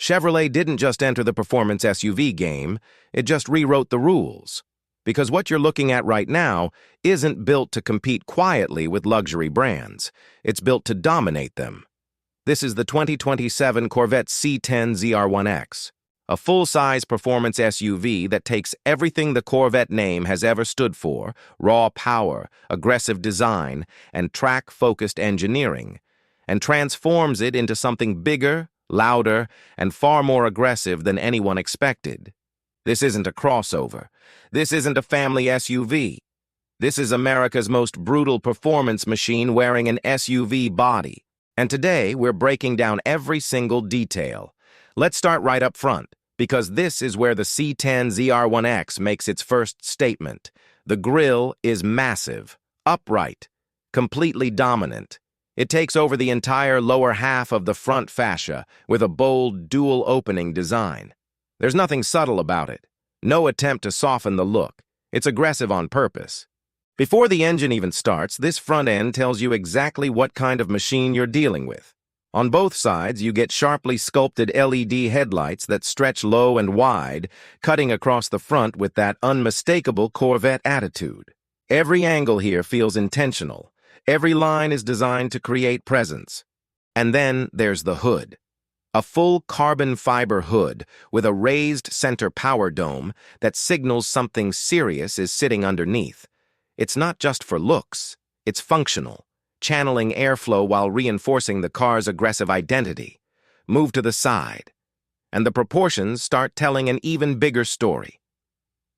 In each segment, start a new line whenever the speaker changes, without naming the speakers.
Chevrolet didn't just enter the performance SUV game, it just rewrote the rules. Because what you're looking at right now isn't built to compete quietly with luxury brands. It's built to dominate them. This is the 2027 Corvette C10 ZR1X, a full-size performance SUV that takes everything the Corvette name has ever stood for, raw power, aggressive design, and track-focused engineering, and transforms it into something bigger, louder, and far more aggressive than anyone expected. This isn't a crossover. This isn't a family SUV. This is America's most brutal performance machine wearing an SUV body. And today, we're breaking down every single detail. Let's start right up front, because this is where the C10 ZR1X makes its first statement. The grille is massive, upright, completely dominant. It takes over the entire lower half of the front fascia with a bold, dual-opening design. There's nothing subtle about it. No attempt to soften the look. It's aggressive on purpose. Before the engine even starts, this front end tells you exactly what kind of machine you're dealing with. On both sides, you get sharply sculpted LED headlights that stretch low and wide, cutting across the front with that unmistakable Corvette attitude. Every angle here feels intentional. Every line is designed to create presence. And then there's the hood. A full carbon fiber hood with a raised center power dome that signals something serious is sitting underneath. It's not just for looks, it's functional, channeling airflow while reinforcing the car's aggressive identity. Move to the side, and the proportions start telling an even bigger story.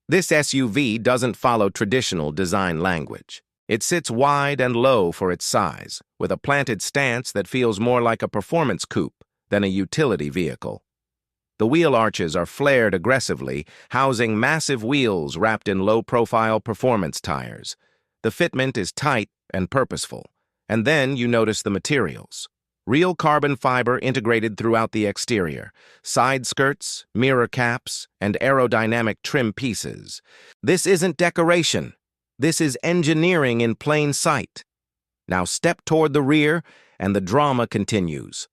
This SUV doesn't follow traditional design language. It sits wide and low for its size, with a planted stance that feels more like a performance coupe than a utility vehicle. The wheel arches are flared aggressively, housing massive wheels wrapped in low-profile performance tires. The fitment is tight and purposeful. And then you notice the materials. Real carbon fiber integrated throughout the exterior, side skirts, mirror caps, and aerodynamic trim pieces. This isn't decoration. This is engineering in plain sight. Now step toward the rear, and the drama continues.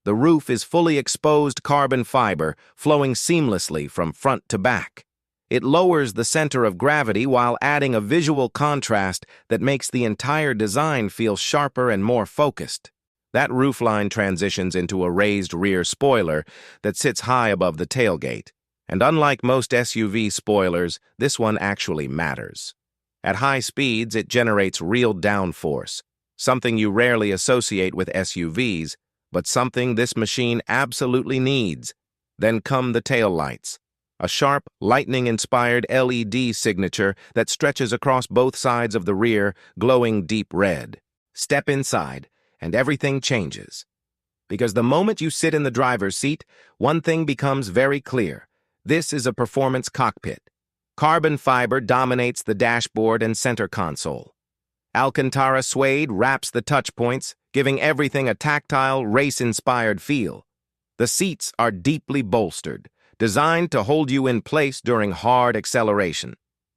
The roof is fully exposed carbon fiber, flowing seamlessly from front to back. It lowers the center of gravity while adding a visual contrast that makes the entire design feel sharper and more focused. That roofline transitions into a raised rear spoiler that sits high above the tailgate. And unlike most SUV spoilers, this one actually matters. At high speeds, it generates real downforce, something you rarely associate with SUVs, but something this machine absolutely needs. Then come the taillights, a sharp, lightning-inspired LED signature that stretches across both sides of the rear, glowing deep red. Step inside, and everything changes. Because the moment you sit in the driver's seat, one thing becomes very clear. This is a performance cockpit. Carbon fiber dominates the dashboard and center console. Alcantara suede wraps the touch points, giving everything a tactile, race-inspired feel. The seats are deeply bolstered, designed to hold you in place during hard acceleration.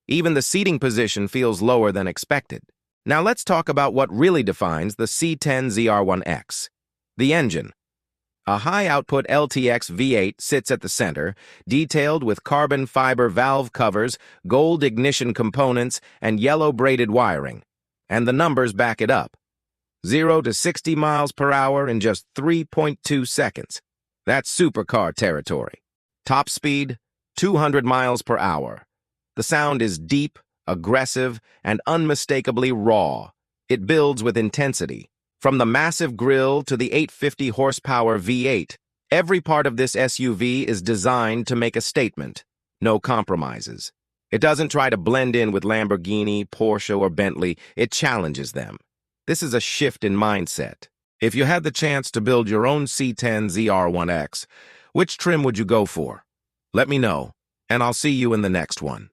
Even the seating position feels lower than expected. Now let's talk about what really defines the C10 ZR1X. The engine. A high-output LTX V8 sits at the center, detailed with carbon fiber valve covers, gold ignition components, and yellow braided wiring. And the numbers back it up. 0 to 60 miles per hour in just 3.2 seconds. That's supercar territory. Top speed, 200 miles per hour. The sound is deep, aggressive, and unmistakably raw. It builds with intensity. From the massive grille to the 850 horsepower V8, every part of this SUV is designed to make a statement. No compromises. It doesn't try to blend in with Lamborghini, Porsche, or Bentley. It challenges them. This is a shift in mindset. If you had the chance to build your own C10 ZR1X, which trim would you go for? Let me know, and I'll see you in the next one.